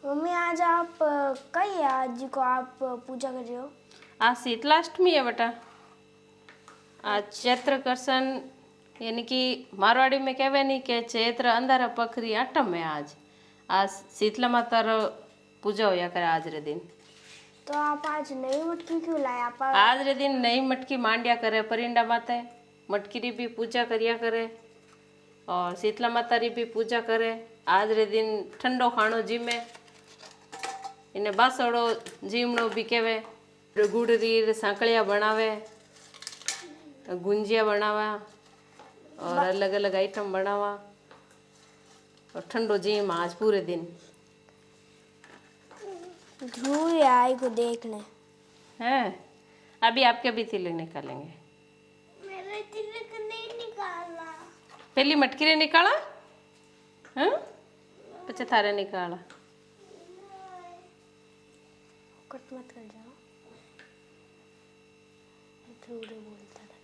Mummy आज आप कई है आज जी को आप पूजा कर रहे हो? आज शीतलाष्टमी है बेटा। आज चैत्र करसन यानी कि मारवाड़ी में कहवे नहीं के चैत्र अंधारा पखरी आठम है। आज शीतला माता रो पूजा होया करे आज रे दिन। तो आप आज नई मटकी क्यों लाए? आप आज रे दिन नई मटकी मांडिया करे परिंडा माता मटकी री भी पूजा करिया करे और शीतला माता री भी पूजा करे। आज रे दिन ठंडो खाणो जीमे इने बासड़ो जीमणो भी कहवे। गुड़ री सांकलिया बनावे, गुंजिया बनावा और अलग अलग आइटम बनावा और ठंडो जीम आज पूरे दिन। ध्रुव आई को देखने हैं अभी आपके भी तिलक निकालेंगे। मेरे तिलक नहीं निकाला। पहली मटकी रे निकाला हैं पचे थारे निकाला। कट मत कर जाओ। ध्रुव रे बोलता था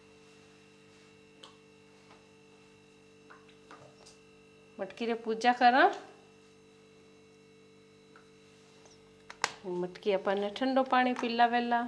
मटकी रे पूजा करा। मटकी अपन ने ठंडो पानी पीला वेला।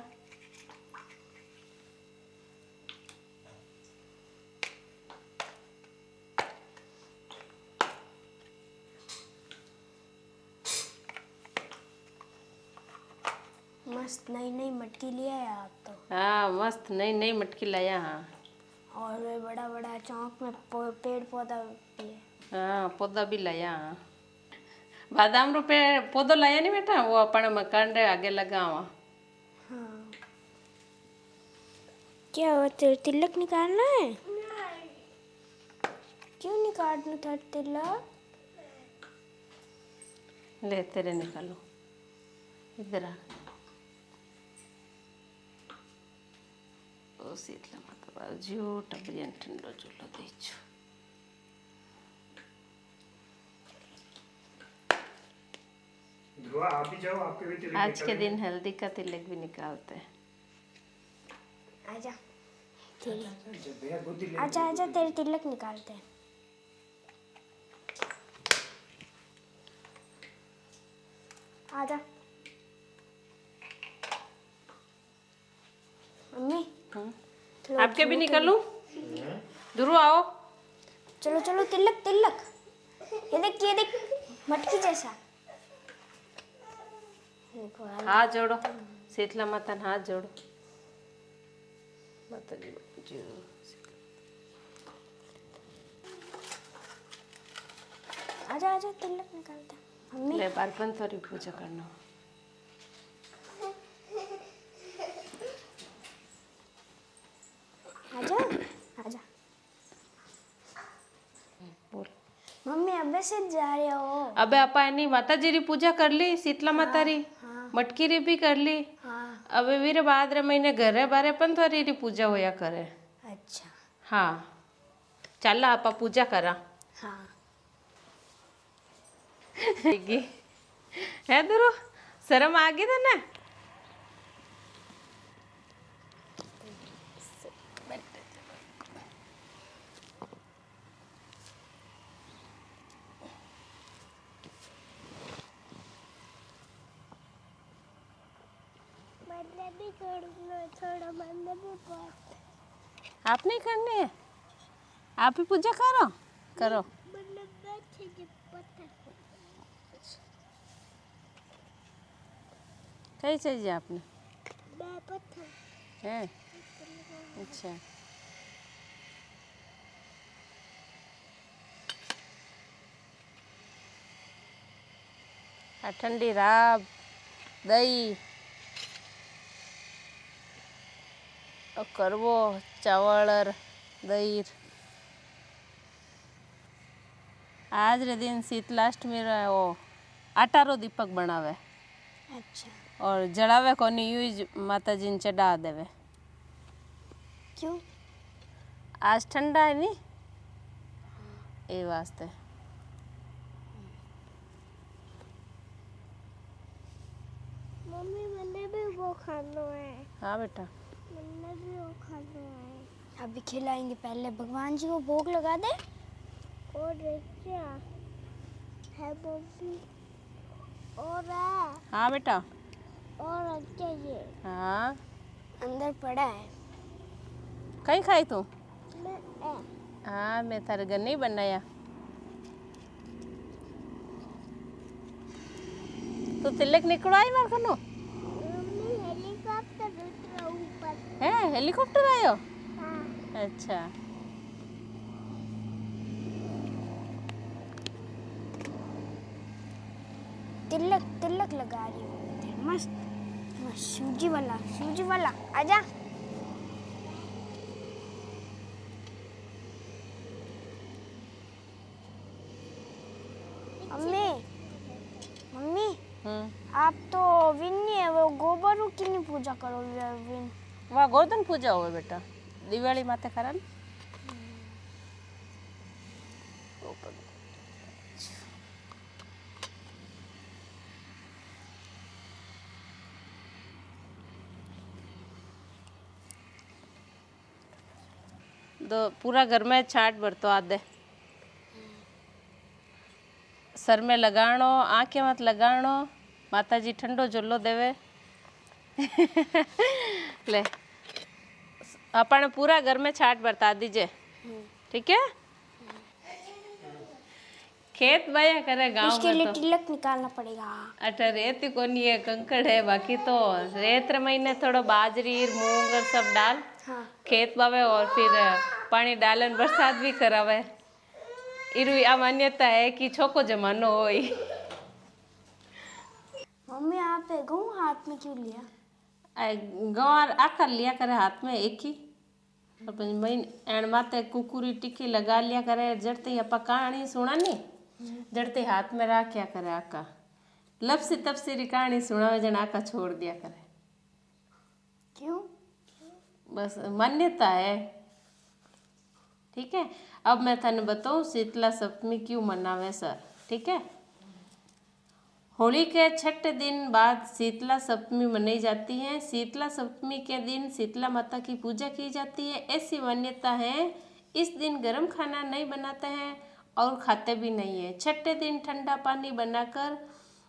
मस्त नई नई मटकी लिया है आप तो। हाँ मस्त नई नई मटकी लाया। हाँ और वे बड़ा बड़ा चौक में पेड़ पौधा भी है। हाँ पौधा भी लाया। हाँ बादाम रो पेड़ पौधो लाया नहीं बेटा, वो अपने मकान रे आगे लगावा। हाँ क्या हुआ? तेरे तिलक निकालना है? क्यों निकालना था तिलक? ले तेरे निकालो इधर आ। ओ शीतला माता बाजू टबरियन ठंडो झूलो देचो। आप भी जाओ, आपके भी तिलक आज के दिन हल्दी का तिलक भी निकालते हैं। आजा आजा आजा तेरे तिलक निकालते हैं। आजा मम्मी आपके भी निकालूं? ध्रुव आओ। चलो चलो तिलक तिलक। ये देख मटकी जैसा। हाथ जोड़ो शीतला माता ने हाथ जोड़ो। माता जी आजा आजा तिलक निकालते हैं। मम्मी ले बारपन थोड़ी पूजा करना। आजा आजा। बोल मम्मी अबे से जा रहे हो? अबे अपा एनी माता जी री पूजा कर ली, शीतला माता री मटकी री भी कर ली। हाँ अबे वीरे बाद रे महीने घरे बारे पण थोड़ी री पूजा होया करे। अच्छा हाँ चल आपा पूजा करा। हाँ है ध्रुव शर्म आ गई था ना? भी करना थोड़ा मन भी बात। आप नहीं करनी है? आप ही पूजा करो करो। कहीं चाहिए आपने? है अच्छा आ ठंडी राब दही और करवो चावल और दही। आज रे दिन शीतलाष्टमी रे वो आटा रो दीपक बनावे। अच्छा और जड़ावे कोनी यूज माता जी ने चढ़ा देवे। क्यों? आज ठंडा है नी ए वास्ते। मम्मी मैंने भी वो खाना है। हाँ बेटा मैंने भी वो खाना है। अभी खिलाएंगे, पहले भगवान जी को भोग लगा दे। और क्या है मम्मी? और हाँ बेटा। और अच्छा ये हाँ अंदर पड़ा है। कहीं खाई तू? मैं हाँ मैं थारे घर नहीं बनाया। तो तिलक निकलो आई मार कनो मम्मी हेलीकॉप्टर उतरा ऊपर। है हेलीकॉप्टर आयो? हाँ। अच्छा तिलक तिलक लगा रही हूँ मस्त मस्त सूजी वाला आजा। मम्मी मम्मी आप तो विन नहीं है वो गोबरू की नहीं पूजा करो विन। वहाँ गोवर्धन पूजा हुए बेटा दिवाली माते कारण। तो पूरा घर में छाट भरतो आदे सर में लगाणो आंखें मत लगाणो माता जी ठंडो झोलो देवे ले अपन पूरा घर में छाट बरता दीजिए ठीक है। खेत बाया करे गांव इसके में लिए तो तिलक निकालना पड़ेगा। अच्छा रेत कोनी है कंकड़ है बाकी तो रेत महीने थोड़ा बाजरी मूंग और सब डाल हाँ। खेत बावे और फिर पानी डालन बरसात भी करावे। इरवी आ मान्यता है कि छोको जमानो होई। मम्मी आप गहूँ हाथ में क्यों लिया? गंवार आकर लिया करे हाथ में एक ही अपन महीने एण माते कुकुरी टिक्की लगा लिया करे जड़ते अपा कहानी सुना नहीं जड़ते हाथ में रखा करे आका लपसी तपसी री कहानी सुनावे जन आका छोड़ दिया करे। क्यों? बस मान्यता है ठीक है। अब मैं थाने बताऊँ शीतला सप्तमी क्यों मनावे सर ठीक है। होली के छठे दिन बाद शीतला सप्तमी मनाई जाती है। शीतला सप्तमी के दिन शीतला माता की पूजा की जाती है। ऐसी मान्यता है इस दिन गर्म खाना नहीं बनाते हैं और खाते भी नहीं है। छठे दिन ठंडा पानी बनाकर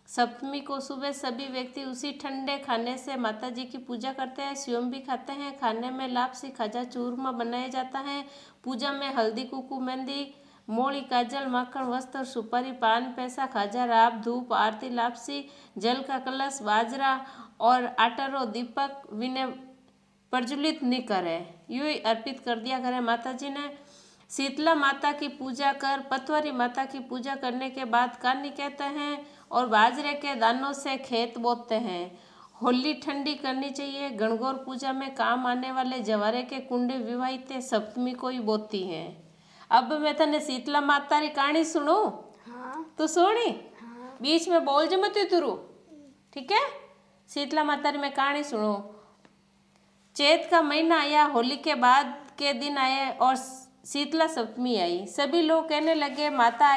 सप्तमी को सुबह सभी व्यक्ति उसी ठंडे खाने से माता जी की पूजा करते हैं स्वयं भी खाते हैं। खाने में लापसी खाजा चूरमा बनाया जाता है। पूजा में हल्दी कुकू मेहंदी मोली काजल माखन वस्त्र सुपारी पान पैसा खाजा राब धूप आरती लापसी जल का कलश बाजरा और आटरो दीपक विने प्रज्वलित नहीं करे यूं ही अर्पित कर दिया करे माता जी ने। शीतला माता की पूजा कर पतवारी माता की पूजा करने के बाद कानी कहते हैं और बाजरे के दानों से खेत बोते हैं। होली ठंडी करनी चाहिए। गणगौर पूजा में काम आने वाले जवारे के कुंडे विवाहित सप्तमी को ही बोती हैं। अब मैं तने शीतला माता री कहानी सुनू? हाँ। तो सुनी हाँ। बीच में बोल जो मत तुरु ठीक है। शीतला माता री मैं कहानी सुनो। चैत का महीना आया होली के बाद के दिन आए और शीतला सप्तमी आई। सभी लोग कहने लगे माता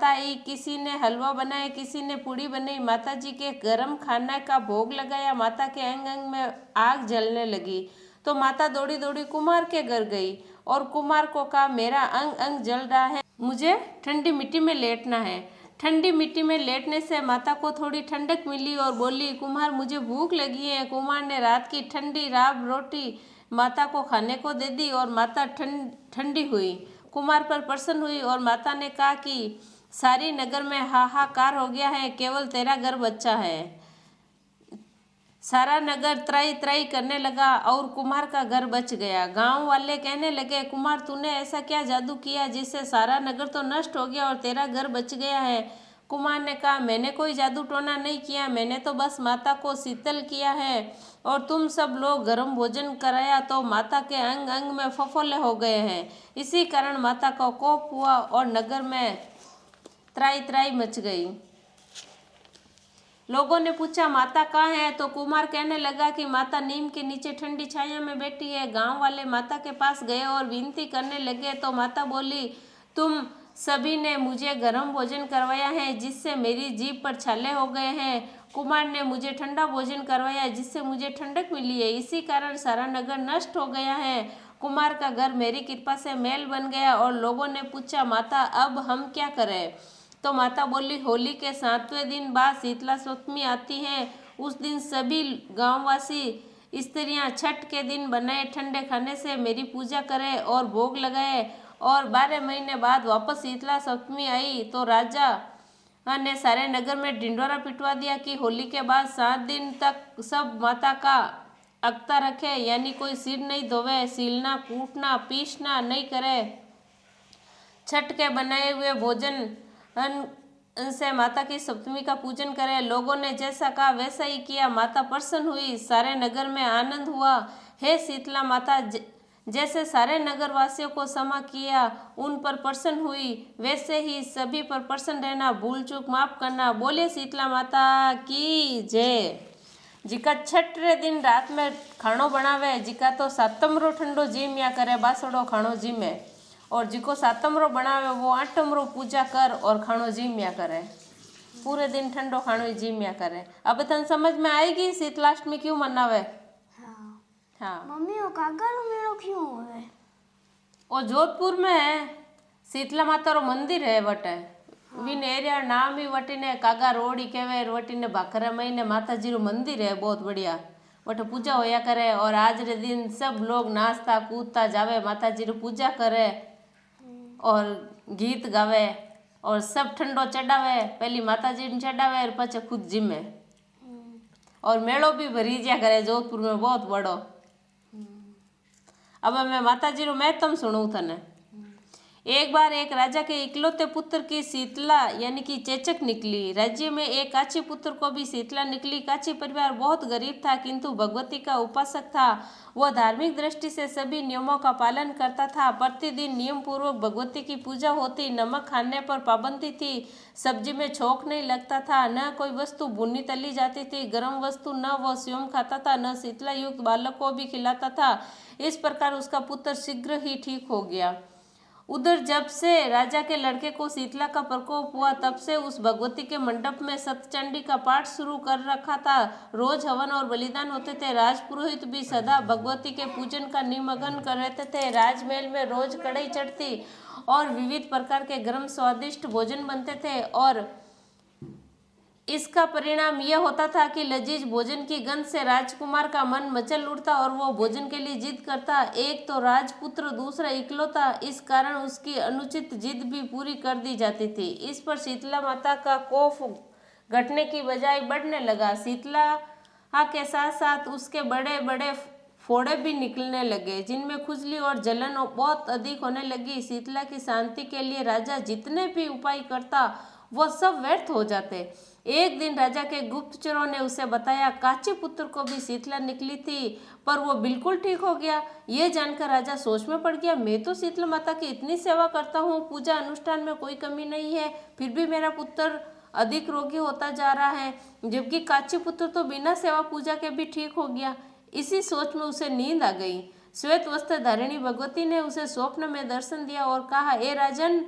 आई। किसी ने हलवा बनाया किसी ने पूड़ी बनाई। माता जी के गर्म खाना का भोग लगाया। माता के अंग अंग में आग जलने लगी तो माता दौड़ी दौड़ी कुमार के घर गई और कुमार को कहा मेरा अंग अंग जल रहा है मुझे ठंडी मिट्टी में लेटना है। ठंडी मिट्टी में लेटने से माता को थोड़ी ठंडक मिली और बोली कुमार मुझे भूख लगी है। कुमार ने रात की ठंडी राब रोटी माता को खाने को दे दी और माता ठंडी हुई। कुमार पर प्रसन्न हुई और माता ने कहा कि सारी नगर में हाहाकार हो गया है केवल तेरा घर बच्चा है। सारा नगर त्राई त्राई करने लगा और कुमार का घर बच गया। गांव वाले कहने लगे कुमार तूने ऐसा क्या जादू किया जिससे सारा नगर तो नष्ट हो गया और तेरा घर बच गया है। कुमार ने कहा मैंने कोई जादू टोना नहीं किया मैंने तो बस माता को शीतल किया है और तुम सब लोग गर्म भोजन कराया तो माता के अंग अंग में फफोले हो गए हैं। इसी कारण माता का कोप हुआ और नगर में त्राई त्राई मच गई। लोगों ने पूछा माता कहाँ है तो कुमार कहने लगा कि माता नीम के नीचे ठंडी छाया में बैठी है। गांव वाले माता के पास गए और विनती करने लगे तो माता बोली तुम सभी ने मुझे गर्म भोजन करवाया है जिससे मेरी जीभ पर छाले हो गए हैं। कुमार ने मुझे ठंडा भोजन करवाया जिससे मुझे ठंडक मिली है। इसी कारण सारा नगर नष्ट हो गया है। कुमार का घर मेरी कृपा से महल बन गया। और लोगों ने पूछा माता अब हम क्या करें। तो माता बोली, होली के 7वें दिन बाद शीतला सप्तमी आती है। उस दिन सभी गांववासी स्त्रियां छठ के दिन बनाए ठंडे खाने से मेरी पूजा करें और भोग लगाए। और 12 महीने बाद वापस शीतला सप्तमी आई तो राजा ने सारे नगर में ढिंढोरा पिटवा दिया कि होली के बाद 7 दिन तक सब माता का अख्ता रखे, यानी कोई सिर नहीं धोवे, सीलना कूटना पीसना नहीं करे, छठ के बनाए हुए भोजन से माता की सप्तमी का पूजन करें। लोगों ने जैसा कहा वैसा ही किया। माता प्रसन्न हुई, सारे नगर में आनंद हुआ। हे शीतला माता, जैसे सारे नगर वासियों को क्षमा किया, उन पर प्रसन्न हुई, वैसे ही सभी पर प्रसन्न रहना, भूल चूक माफ करना। बोले शीतला माता की जय। जिका छठ रे दिन रात में खानो बनावे, जिका तो सातमरो ठंडो जीम्या करे, बासड़ो खानो जीमे, और जिको सातमरो बनावे वो आठमरो पूजा कर और खानो जीम्या करे, पूरे दिन ठंडो खानो ही जीम्या करे। अब तन समझ में आएगी शीतलाष्टमी क्यों मनावे? हाँ मम्मी वो कागल मेलो क्यों होवे? वो जोधपुर में है, शीतला माता रो मंदिर है वटे। विन एरिया नाम ही वटी ने कागा रोड़ी कहवे, वटी ने भाखरा महीने माता जी रो मंदिर है, बहुत बढ़िया। वटे पूजा होया करे और आज रे दिन सब लोग नाचता कूदता जावे, माता जी रो पूजा करे और गीत गावे और सब ठंडो चढ़ावे। पहली माता जी ने चढ़ावे और पछे खुद जिमे, और मेलो भी भरी जा करे जोधपुर में बहुत बड़ो। अब मैं माता जी रो महत्म सुनूं तने। एक बार एक राजा के इकलौते पुत्र की शीतला यानी कि चेचक निकली। राज्य में एक काची पुत्र को भी शीतला निकली। काची परिवार बहुत गरीब था किंतु भगवती का उपासक था। वह धार्मिक दृष्टि से सभी नियमों का पालन करता था। प्रतिदिन नियम पूर्वक भगवती की पूजा होती। नमक खाने पर पाबंदी थी। सब्जी में छोंक नहीं लगता था। न कोई वस्तु भुनी तली जाती थी। गर्म वस्तु न वह स्वयं खाता था, न शीतला युक्त बालक को भी खिलाता था। इस प्रकार उसका पुत्र शीघ्र ही ठीक हो गया। उधर जब से राजा के लड़के को शीतला का प्रकोप हुआ, तब से उस भगवती के मंडप में सतचंडी का पाठ शुरू कर रखा था। रोज हवन और बलिदान होते थे। राजपुरोहित भी सदा भगवती के पूजन का निमग्न कर रहते थे। राजमहल में रोज कढ़ाई चढ़ती और विविध प्रकार के गर्म स्वादिष्ट भोजन बनते थे, और इसका परिणाम यह होता था कि लजीज भोजन की गंध से राजकुमार का मन मचल उठता और वो भोजन के लिए जिद करता। एक तो राजपुत्र, दूसरा इकलौता, इस कारण उसकी अनुचित जिद भी पूरी कर दी जाती थी। इस पर शीतला माता का कोप घटने की बजाय बढ़ने लगा। शीतला के साथ साथ उसके बड़े बड़े फोड़े भी निकलने लगे, जिनमें खुजली और जलन बहुत अधिक होने लगी। शीतला की शांति के लिए राजा जितने भी उपाय करता वह सब व्यर्थ हो जाते। एक दिन राजा के गुप्तचरों ने उसे बताया, काची पुत्र को भी शीतला निकली थी पर वो बिल्कुल ठीक हो गया। ये जानकर राजा सोच में पड़ गया, मैं तो शीतला माता की इतनी सेवा करता हूँ, पूजा अनुष्ठान में कोई कमी नहीं है, फिर भी मेरा पुत्र अधिक रोगी होता जा रहा है, जबकि काची पुत्र तो बिना सेवा पूजा के भी ठीक हो गया। इसी सोच में उसे नींद आ गई। श्वेत वस्त्र धारिणी भगवती ने उसे स्वप्न में दर्शन दिया और कहा, ए राजन,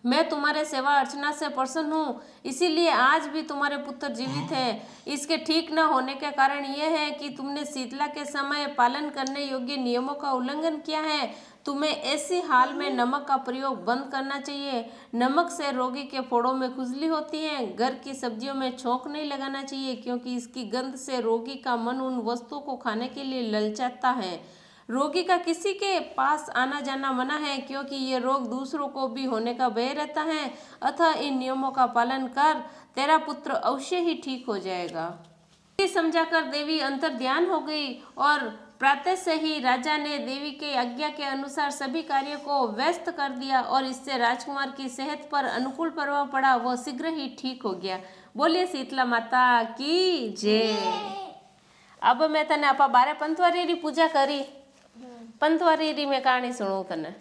मैं तुम्हारे सेवा अर्चना से प्रसन्न हूँ, इसीलिए आज भी तुम्हारे पुत्र जीवित हैं। इसके ठीक न होने के कारण यह है कि तुमने शीतला के समय पालन करने योग्य नियमों का उल्लंघन किया है। तुम्हें ऐसी हाल में नमक का प्रयोग बंद करना चाहिए। नमक से रोगी के फोड़ों में खुजली होती है। घर की सब्जियों में छोंक नहीं लगाना चाहिए, क्योंकि इसकी गंध से रोगी का मन उन वस्तुओं को खाने के लिए ललचाता है। रोगी का किसी के पास आना जाना मना है, क्योंकि ये रोग दूसरों को भी होने का भय रहता है। अतः इन नियमों का पालन कर, तेरा पुत्र अवश्य ही ठीक हो जाएगा। समझाकर देवी अंतर ध्यान हो गई और प्रातः से ही राजा ने देवी के आज्ञा के अनुसार सभी कार्यों को व्यस्त कर दिया और इससे राजकुमार की सेहत पर अनुकूल प्रभाव पड़ा। वह शीघ्र ही ठीक हो गया। बोलिए शीतला माता की जय। अब मैं तने आपा बारे पंतवारी री पूजा करी। पंतवारी री मैं कहानी सुनू तने,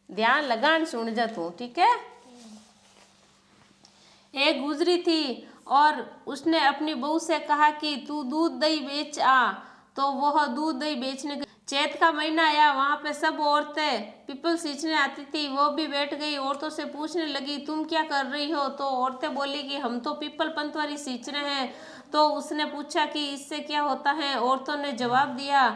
ध्यान लगान सुन जा तू, ठीक है। एक गुजरी थी और उसने अपनी बहू से कहा कि तू दूध दही बेच आ। तो वह दूध दही बेचने गई। चैत का महीना आया, वहां पे सब औरतें पीपल सींचने आती थी। वो भी बैठ गई। औरतों से पूछने लगी, तुम क्या कर रही हो? तो औरतें बोली कि हम तो पीपल पंतवारी सींच रहे हैं। तो उसने पूछा कि इससे क्या होता है? औरतों ने जवाब दिया,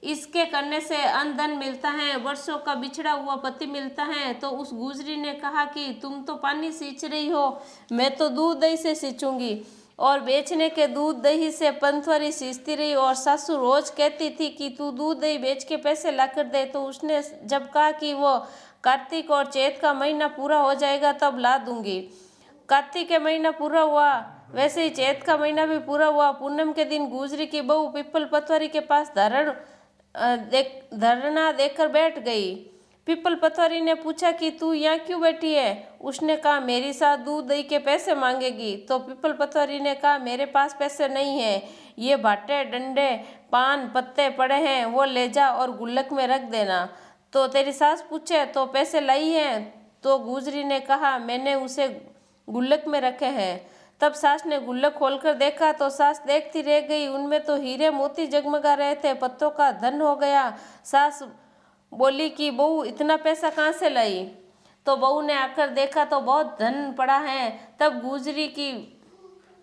इसके करने से अन्न धन मिलता है, वर्षों का बिछड़ा हुआ पति मिलता है। तो उस गुजरी ने कहा कि तुम तो पानी सींच रही हो, मैं तो दूध दही से सींचूंगी। और बेचने के दूध दही से पंथवरी सींचती रही और सासू रोज कहती थी कि तू दूध दही बेच के पैसे ला कर दे। तो उसने जब कहा कि वो कार्तिक और चैत का महीना पूरा हो जाएगा तब ला दूंगी। कार्तिक के महीना पूरा हुआ, वैसे ही चैत का महीना भी पूरा हुआ। पूनम के दिन गुजरी की बहू पीपल पतवारी के पास धरना देकर बैठ गई। पीपल पतवारी ने पूछा कि तू यहाँ क्यों बैठी है। उसने कहा मेरी साथ दूध दही के पैसे मांगेगी। तो पीपल पतवारी ने कहा मेरे पास पैसे नहीं है, ये भाटे डंडे पान पत्ते पड़े हैं, वो ले जा और गुल्लक में रख देना। तो तेरी सास पूछे तो पैसे लाई हैं। तो गुजरी ने कहा मैंने उसे गुल्लक में रखे हैं। तब सास ने गुल्लक खोलकर देखा तो सास देखती रह गई, उनमें तो हीरे मोती जगमगा रहे थे, पत्तों का धन हो गया। सास बोली कि बहू इतना पैसा कहाँ से लाई। तो बहू ने आकर देखा तो बहुत धन पड़ा है। तब गुजरी की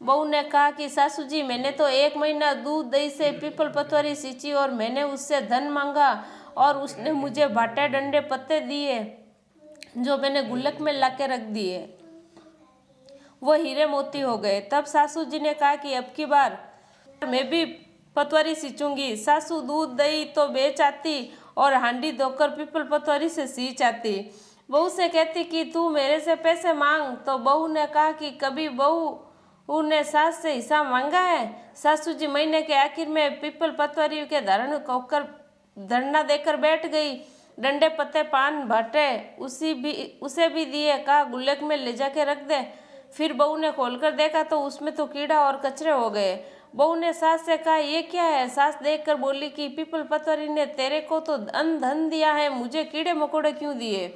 बहू ने कहा कि सासू जी मैंने तो 1 महीना दूध दही से पीपल पतवारी सींची और मैंने उससे धन मांगा और उसने मुझे भाटे डंडे पत्ते दिए जो मैंने गुल्लक में ला के रख दिए, वो हीरे मोती हो गए। तब सासू जी ने कहा कि अब की बार मैं भी पतवारी सींचूंगी। सासू दूध दही तो बेच आती और हांडी धोकर पीपल पतवारी से सींच आती। बहू से कहती कि तू मेरे से पैसे मांग। तो बहू ने कहा कि कभी बहू ने सास से हिसाब मांगा है। सासू जी महीने के आखिर में पीपल पतवारी के धरना देकर बैठ गई। डंडे पत्ते पान भाटे उसे भी दिए, कहा गुल्लक में ले जाके रख दे। फिर बहू ने खोलकर देखा तो उसमें तो कीड़ा और कचरे हो गए। बहू ने सास से कहा ये क्या है। सास देखकर बोली कि पीपल पतवारी ने तेरे को तो अन्न धन दिया है, मुझे कीड़े मकोड़े क्यों दिए।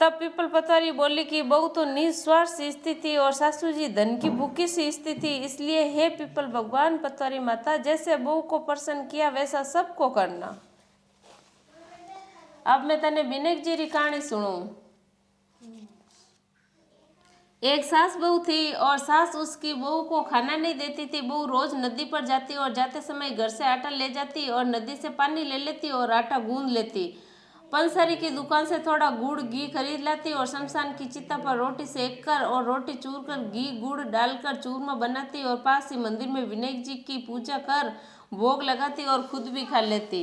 तब पीपल पतवारी बोली कि बहू तो निस्वार्थ सींचती थी और सासू जी धन की भूखी सींचती थी, इसलिए हे पीपल भगवान पतवारी माता जैसे बहू को प्रसन्न किया वैसा सबको करना। अब मैं तने बिनेक जी री कहानी सुनूं। एक सास बहू थी और सास उसकी बहू को खाना नहीं देती थी। बहू रोज नदी पर जाती और जाते समय घर से आटा ले जाती और नदी से पानी ले लेती और आटा गूंद लेती। पंसारी की दुकान से थोड़ा गुड़ घी खरीद लाती और शमशान की चिता पर रोटी सेक कर और रोटी चूर कर घी गुड़ डालकर चूरमा बनाती और पास ही मंदिर में विनायक जी की पूजा कर भोग लगाती और खुद भी खा लेती।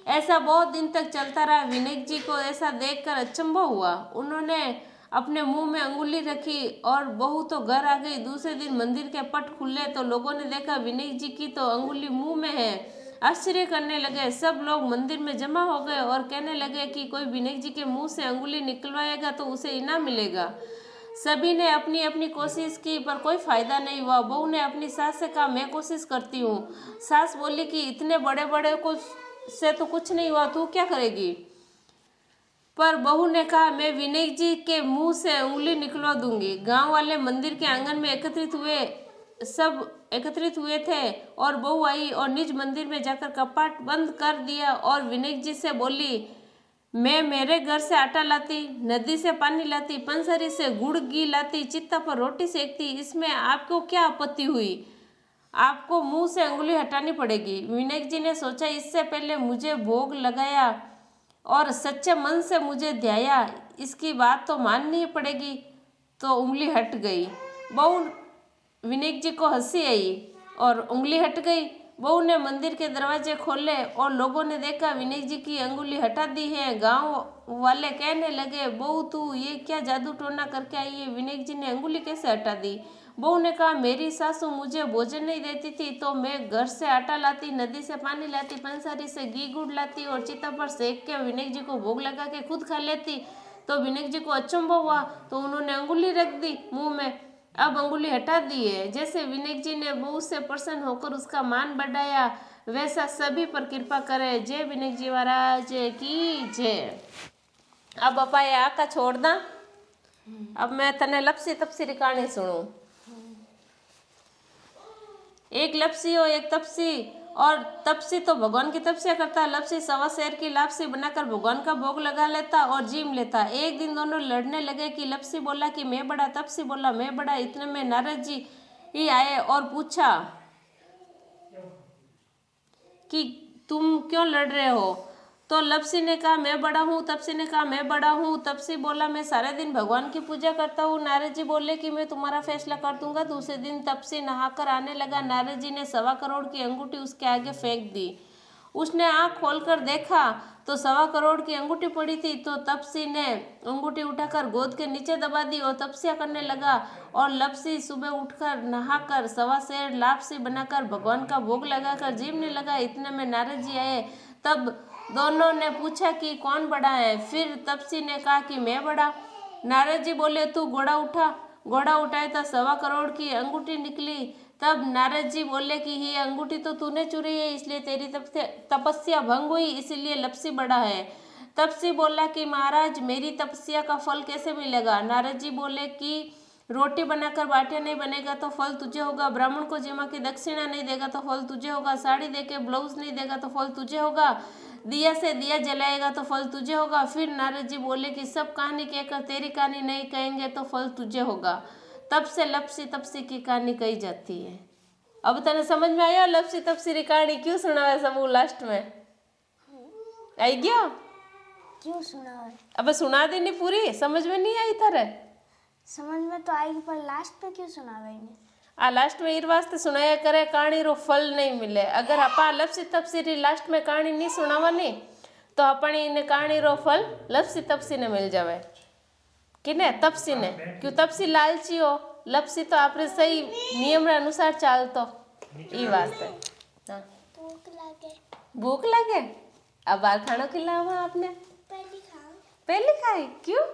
ऐसा बहुत दिन तक चलता रहा। विनायक जी को ऐसा देखकर अचंभा हुआ। उन्होंने अपने मुंह में अंगुली रखी और बहू तो घर आ गई। दूसरे दिन मंदिर के पट खुले तो लोगों ने देखा विनायक जी की तो अंगुली मुंह में है। आश्चर्य करने लगे। सब लोग मंदिर में जमा हो गए और कहने लगे कि कोई विनायक जी के मुंह से अंगुली निकलवाएगा तो उसे इनाम मिलेगा। सभी ने अपनी अपनी कोशिश की पर कोई फायदा नहीं हुआ। बहू ने अपनी सास से कहा मैं कोशिश करती हूँ। सास बोली कि इतने बड़े बड़े को से तो कुछ नहीं हुआ, तू क्या करेगी। पर बहू ने कहा मैं विनायक जी के मुंह से उंगली निकलवा दूंगी। गांव वाले मंदिर के आंगन में सब एकत्रित हुए थे और बहू आई और निज मंदिर में जाकर कपाट बंद कर दिया और विनायक जी से बोली मैं मेरे घर से आटा लाती, नदी से पानी लाती, पंसारी से गुड़ घी लाती, चित्ता पर रोटी सेकती, इसमें आपको क्या आपत्ति हुई। आपको मुंह से अंगुली हटानी पड़ेगी। विनायक जी ने सोचा इससे पहले मुझे भोग लगाया और सच्चे मन से मुझे ध्याया, इसकी बात तो माननी ही पड़ेगी। तो उंगली हट गई। बहू विनायक जी को हंसी आई और उंगली हट गई। बहू ने मंदिर के दरवाजे खोले और लोगों ने देखा विनायक जी की अंगुली हटा दी है। गांव वाले कहने लगे बहू तू ये क्या जादू टोना करके आई है, विनायक जी ने अंगुली कैसे हटा दी। बहू ने कहा मेरी सासू मुझे भोजन नहीं देती थी तो मैं घर से आटा लाती, नदी से पानी लाती, पंसारी से घी गुड़ लाती और चिता पर सेक के विनायक जी को भोग लगा के खुद खा लेती। तो विनायक जी को अचंभा हुआ तो उन्होंने अंगुली रख दी मुंह में। अब अंगुली हटा दी है। जैसे विनायक जी ने बहू से प्रसन्न होकर उसका मान बढ़ाया वैसा सभी पर कृपा करे। जय विनायक जी महाराज की जय। अब अपा ये आका छोड़ दा। अब मैं तने लपसी तपसी री कहानी सुनूं। एक लपसी और एक तपसी, और तपसी तो भगवान की तपस्या करता, लपसी 1.25 सेर की लापसी बनाकर भगवान का भोग लगा लेता और जीम लेता। एक दिन दोनों लड़ने लगे कि लपसी बोला कि मैं बड़ा, तपसी बोला मैं बड़ा। इतने में नारद जी ही आए और पूछा कि तुम क्यों लड़ रहे हो? तो लपसी ने कहा मैं बड़ा हूँ। तपसी ने कहा मैं बड़ा हूँ। तपसी बोला मैं सारे दिन भगवान की पूजा करता हूँ। नारद जी बोले कि मैं तुम्हारा फैसला कर दूंगा। दूसरे दिन तपसी नहाकर आने लगा। नारद जी ने 1.25 करोड़ की अंगूठी उसके आगे फेंक दी। उसने आँख खोलकर देखा तो 1.25 करोड़ की अंगूठी पड़ी थी। तो तपसी ने अंगूठी उठाकर गोद के नीचे दबा दी और तपस्या करने लगा। और लपसी सुबह उठकर नहाकर 1.25 सेर लापसी बनाकर भगवान का भोग लगाकर जीवने लगा। इतने में नारद जी आए। तब दोनों ने पूछा कि कौन बड़ा है? फिर तपसी ने कहा कि मैं बड़ा। नारद जी बोले तू घोड़ा उठा। घोड़ा उठाए तो 1.25 करोड़ की अंगूठी निकली। तब नारद जी बोले कि ये अंगूठी तो तूने चुरी है, इसलिए तेरी तपस्या भंग हुई, इसीलिए लपसी बड़ा है। तपसी बोला कि महाराज मेरी तपस्या का फल कैसे मिलेगा? नारद जी बोले कि रोटी बनाकर बाटियां नहीं बनेगा तो फल तुझे होगा। ब्राह्मण को जिमा की दक्षिणा नहीं देगा तो फल तुझे होगा। साड़ी देके ब्लाउज नहीं देगा तो फल तुझे होगा। दिया से दिया जलाएगा तो फल तुझे होगा। फिर नारद जी बोले कि सब कहानी कहकर तेरी कहानी नहीं कहेंगे तो फल तुझे होगा। तब से लपसी तपसी की कहानी कही जाती है। अब तने समझ में आया लपसी तपसी की कहानी क्यों सुनावे सबू लास्ट में? आई गया? क्यों सुनावे? अब सुना देनी पूरी, समझ में नहीं आई थारे? समझ में तो आएगी पर लास्ट में क्यों सुनावे इन्हें? आ लास्ट में ईर वास्ते सुनाया करे कहानी रो फल नहीं मिले। अगर अपा लपसी तपसी री लास्ट में कहानी नहीं सुनावानी तो अपनी इन कहानी रो फल लपसी तपसी ने मिल जावे। किने? तपसी ने। क्यों? तपसी लालची हो, लपसी तो आपरे सही नियम रे अनुसार चालतो ई वास्ते। हाँ भूख लगे। भूख लगे? अब बार खाना खिलावा आपने? पहली खाओ। पहले खाई? क्यों?